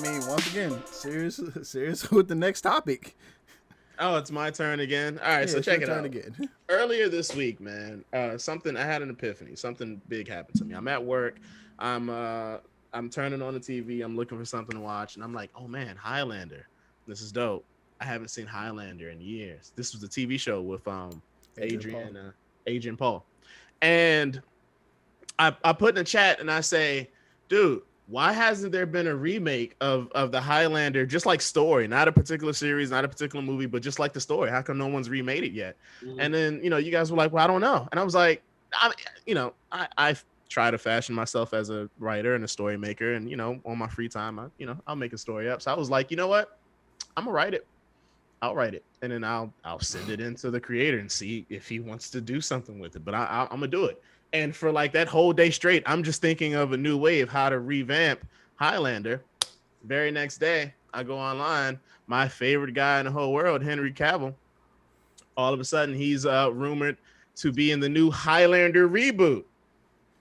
mean, once again, serious with the next topic. Oh, it's my turn again. All right, Yeah, so it's check your it turn out. again. Earlier this week, man, I had an epiphany. Something big happened to me. I'm at work. I'm turning on the TV. I'm looking for something to watch, and I'm like, oh man, Highlander. This is dope. I haven't seen Highlander in years. This was the TV show with Adrian Paul, and I put in the chat and I say, dude, why hasn't there been a remake of the Highlander, just like story, not a particular series, not a particular movie, but just like the story? How come no one's remade it yet? Mm-hmm. And then, you guys were like, well, I don't know. And I was like, I try to fashion myself as a writer and a story maker. And, on my free time, I'll make a story up. So I was like, you know what? I'm going to write it. I'll write it. And then I'll send it into the creator and see if he wants to do something with it. But I'm going to do it. And for like that whole day straight, I'm just thinking of a new way of how to revamp Highlander. Very next day, I go online. My favorite guy in the whole world, Henry Cavill. All of a sudden, he's rumored to be in the new Highlander reboot.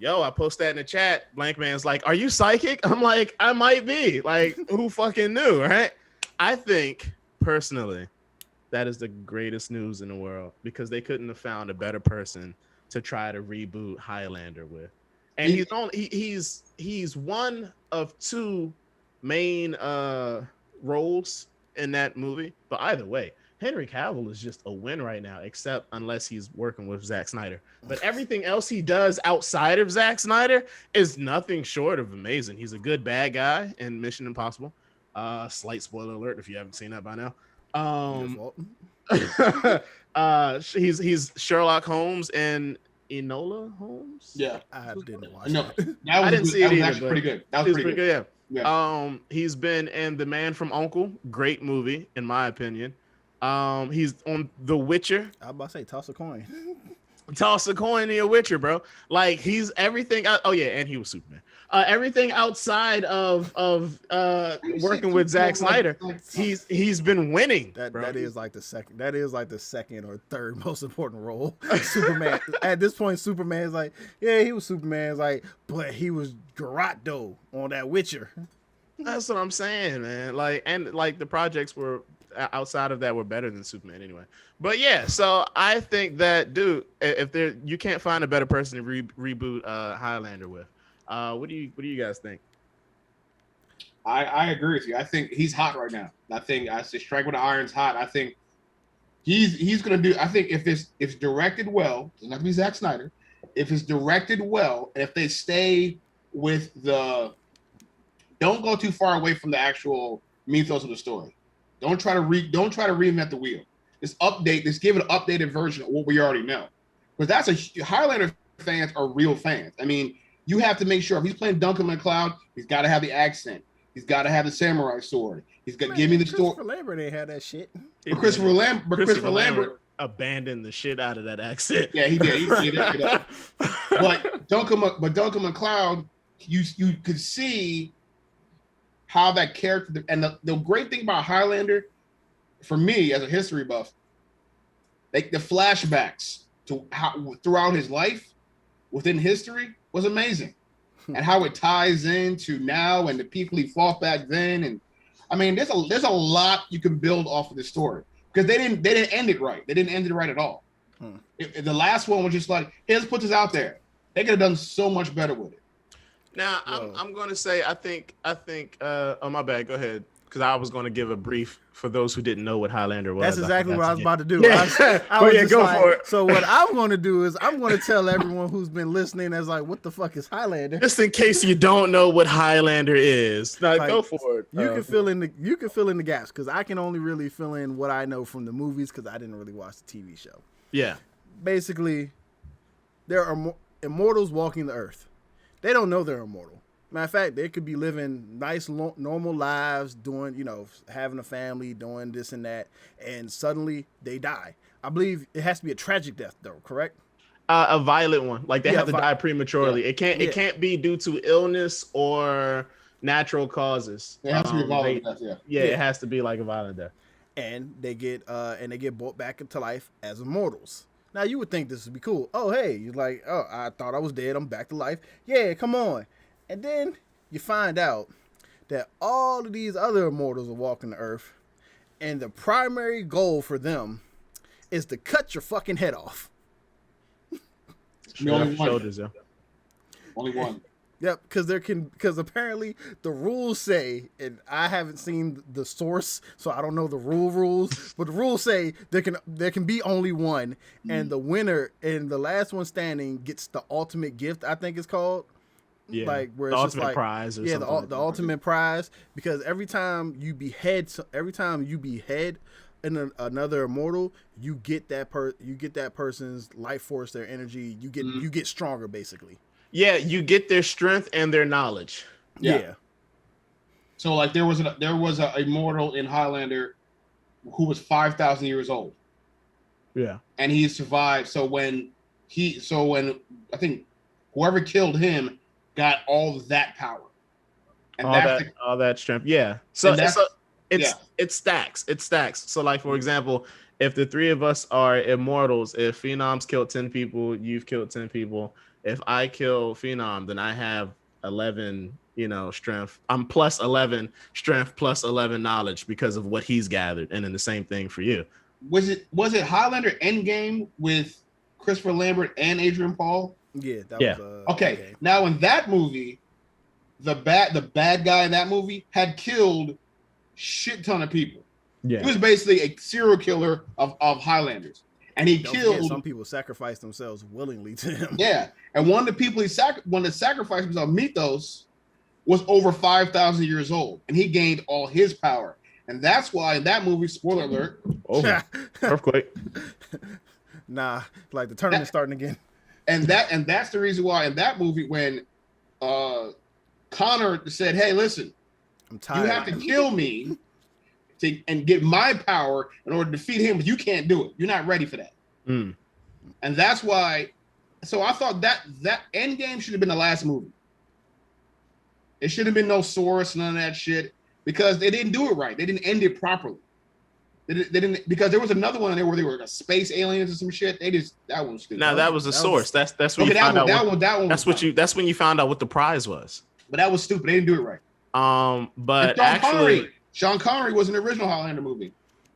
Yo, I post that in the chat. Blankman's like, "Are you psychic?" I'm like, "I might be." Like, who fucking knew, right? I think personally, that is the greatest news in the world because they couldn't have found a better person to try to reboot Highlander with. And he's one of two main roles in that movie. But either way, Henry Cavill is just a win right now, except unless he's working with Zack Snyder. But everything else he does outside of Zack Snyder is nothing short of amazing. He's a good bad guy in Mission Impossible. Slight spoiler alert if you haven't seen that by now. He's Sherlock Holmes and Enola Holmes. Yeah, I didn't watch. No, I didn't see it either. Actually pretty good. That was pretty good. Yeah. He's been in The Man from U.N.C.L.E., great movie in my opinion. He's on The Witcher. I was about to say toss a coin. Toss a coin to your Witcher, bro. Like he's everything. Oh yeah, and he was Superman. Everything outside of working with Zack Snyder, he's been winning. That is like the second or third most important role. Superman at this point, Superman is like, yeah, he was Superman. Like, but he was Geraldo on that Witcher. That's what I'm saying, man. Like, and like the projects were outside of that were better than Superman anyway. But yeah, so I think that, dude, if you can't find a better person to reboot Highlander with. What do you guys think? I agree with you. I think he's hot right now. I think I say strike with the iron's hot. I think he's gonna do. I think if it's directed well, it doesn't have to be Zack Snyder. If it's directed well, and if they stay with don't go too far away from the actual mythos of the story. Don't try to reinvent the wheel. Just give it an updated version of what we already know. Because Highlander fans are real fans. I mean, you have to make sure if he's playing Duncan MacLeod, he's got to have the accent. He's got to have the samurai sword. He's got to give me the story. Christopher Lambert ain't had that shit. But Christopher Lambert abandoned the shit out of that accent. Yeah, he did. He did that. But Duncan MacLeod, you could see how that character, and the great thing about Highlander, for me as a history buff, like the flashbacks to how throughout his life within history was amazing, and how it ties into now and the people he fought back then. And I mean, there's a lot you can build off of this story because they didn't end it right. They didn't end it right at all. The last one was just like, hey, let's put this out there. They could have done so much better with it. Now, I'm going to say, I think, oh, my bad. Go ahead. Because I was going to give a brief for those who didn't know what Highlander was. That's exactly what I was about to do. Yeah. Go for it. So what I'm going to do is I'm going to tell everyone who's been listening as like, what the fuck is Highlander? Just in case you don't know what Highlander is. Now, go for it. You can fill in the gaps because I can only really fill in what I know from the movies because I didn't really watch the TV show. Yeah. Basically, there are immortals walking the earth. They don't know they're immortal. Matter of fact, they could be living nice, normal lives, doing, having a family, doing this and that, and suddenly they die. I believe it has to be a tragic death, though, correct? A violent one, like they have to die prematurely. Yeah. It can't be due to illness or natural causes. It has to be a violent death. Yeah, it has to be like a violent death. And they get brought back into life as immortals. Now, you would think this would be cool. Oh, hey, you're like, I thought I was dead. I'm back to life. Yeah, come on. And then you find out that all of these other immortals are walking the earth, and the primary goal for them is to cut your fucking head off. Only one. Shoulders, yeah. Only one. Yep, because apparently the rules say, and I haven't seen the source, so I don't know the rules, but the rules say there can be only one, and the winner and the last one standing gets the ultimate gift, I think it's called. Yeah, like where the it's ultimate just like prize or yeah, something. the ultimate prize, because every time you behead another immortal, you get that person's life force, their energy, you get stronger basically. Yeah, you get their strength and their knowledge. Yeah. So like there was a immortal in Highlander who was 5,000 years old. Yeah. And he survived. So when I think whoever killed him got all that power. And all that strength. Yeah. So it stacks. It stacks. So like for example, if the three of us are immortals, if Phenom's killed 10 people, you've killed 10 people. If I kill Phenom, then I have 11, strength. I'm plus 11 strength, plus 11 knowledge because of what he's gathered. And then the same thing for you. Was it Highlander Endgame with Christopher Lambert and Adrian Paul? Yeah. That was okay. Endgame. Now in that movie, the bad guy in that movie had killed shit ton of people. Yeah. He was basically a serial killer of Highlanders. And he killed. Some people sacrifice themselves willingly to him. Yeah, and one of the people one that sacrificed himself, Mythos, was over 5,000 years old, and he gained all his power, and that's why in that movie, spoiler alert, earthquake. Nah, like the tournament's starting again. And that's the reason why in that movie when Connor said, "Hey, listen, I'm tired. You have to kill me." And get my power in order to defeat him, but you can't do it. You're not ready for that. And that's why. So I thought that Endgame should have been the last movie. It should have been no source, none of that shit, because they didn't do it right. They didn't end it properly. They didn't because there was another one in there where they were space aliens or some shit. That one was stupid. Now that was the source. That's when you found out. That's when you found out what the prize was. But that was stupid. They didn't do it right. But actually. Sean Connery was an original Highlander movie.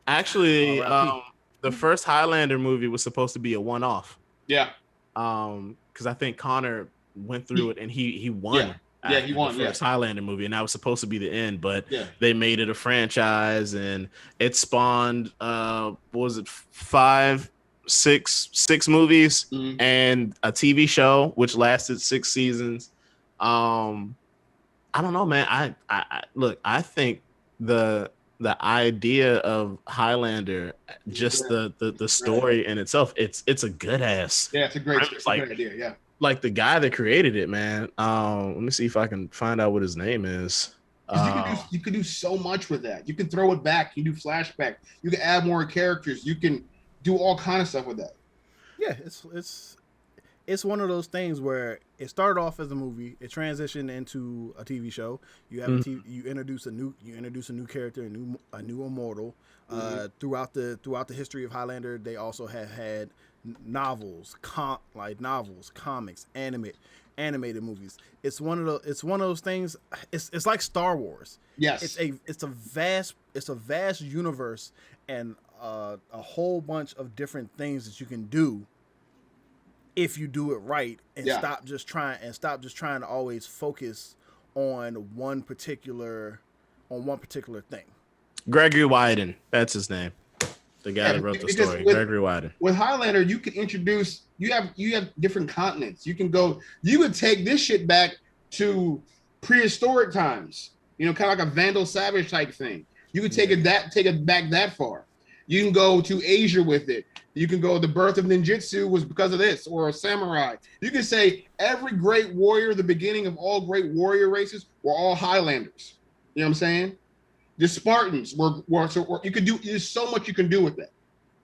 Actually, the first Highlander movie was supposed to be a one-off. Yeah. Because I think Connor went through it and he won. Yeah, he won. The first Highlander movie, and that was supposed to be the end, but they made it a franchise, and it spawned. What was it? 6 movies and a TV show which lasted 6 seasons. I don't know, man. I look. I think the idea of Highlander, just the story in itself, it's a good ass. Yeah, it's a great idea. Yeah, like the guy that created it, man. Let me see if I can find out what his name is. You could do so much with that. You can throw it back. You can do flashback. You can add more characters. You can do all kind of stuff with that. Yeah, it's one of those things where it started off as a movie, it transitioned into a TV show. You have you introduce a new character, a new immortal. Throughout the history of Highlander, they also have had novels, comics, animated movies. It's one of those things. It's like Star Wars. Yes, it's a vast universe and a whole bunch of different things that you can do if you do it right and stop just trying to always focus on one particular thing. Gregory Wyden, that's his name. The guy that wrote the story. Gregory Wyden. With Highlander, you can introduce you have different continents. You could take this shit back to prehistoric times. Kind of like a Vandal Savage type thing. You could take it back that far. You can go to Asia with it. You can go, the birth of ninjutsu was because of this, or a samurai. You can say every great warrior, the beginning of all great warrior races, were all Highlanders. You know what I'm saying? The Spartans were you could do, there's so much you can do with that.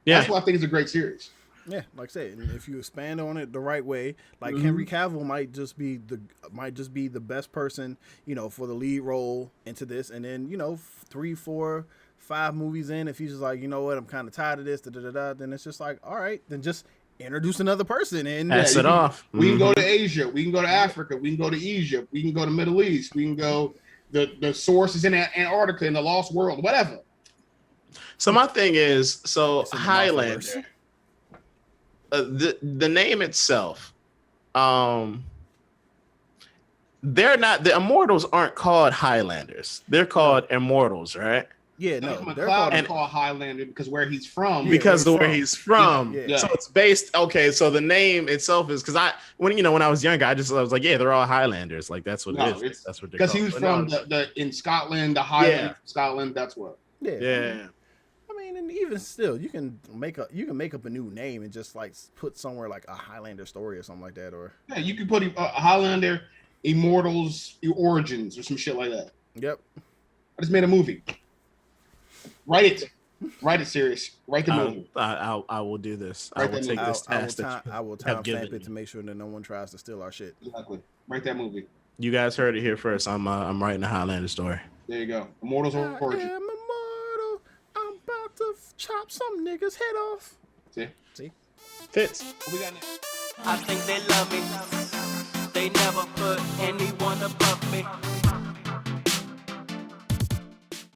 Yeah. That's why I think it's a great series. Yeah, like I said, if you expand on it the right way, like Henry Cavill might just be the best person, for the lead role into this, and then 3, 4, 5 movies in, if he's just like, what, I'm kind of tired of this, then it's just like, all right, then just introduce another person and pass it off. We can go to Asia, we can go to Africa, we can go to Egypt, we can go to Middle East, we can go the source is in Antarctica in the Lost World, whatever. So my thing is, so It's in the Highlander, multiverse. the name itself, they're not, the Immortals aren't called Highlanders. They're called Immortals, right? Yeah, No, no, they're McCloud called. is called Highlander because where he's from. Because where of where he's he's from. Yeah. So it's based. Okay, so the name itself is because when I was younger, I was like, yeah, they're all Highlanders. Like that's what No, it is. it's That's what they're because called. he was But from no, in Scotland, the Highlands Yeah. of Scotland. That's what. Yeah. yeah. I mean, and even still, you can make up a new name and just like put somewhere like a Highlander story or something like that, or Yeah, you could put Highlander Immortals Origins or some shit like that. yep. I just made a movie. Write it, Sirius. Write the movie. I will do this. I Right will then, take this task I will have timestamp given it to me. make sure that no one tries to steal our shit. Exactly. Write that movie. You guys heard it here first. I'm writing a Highlander story. There you go. Immortals I Origins. am immortal. I'm about to chop some niggas head off. See? Fits. What we got next? I think they love me. They never put anyone above me.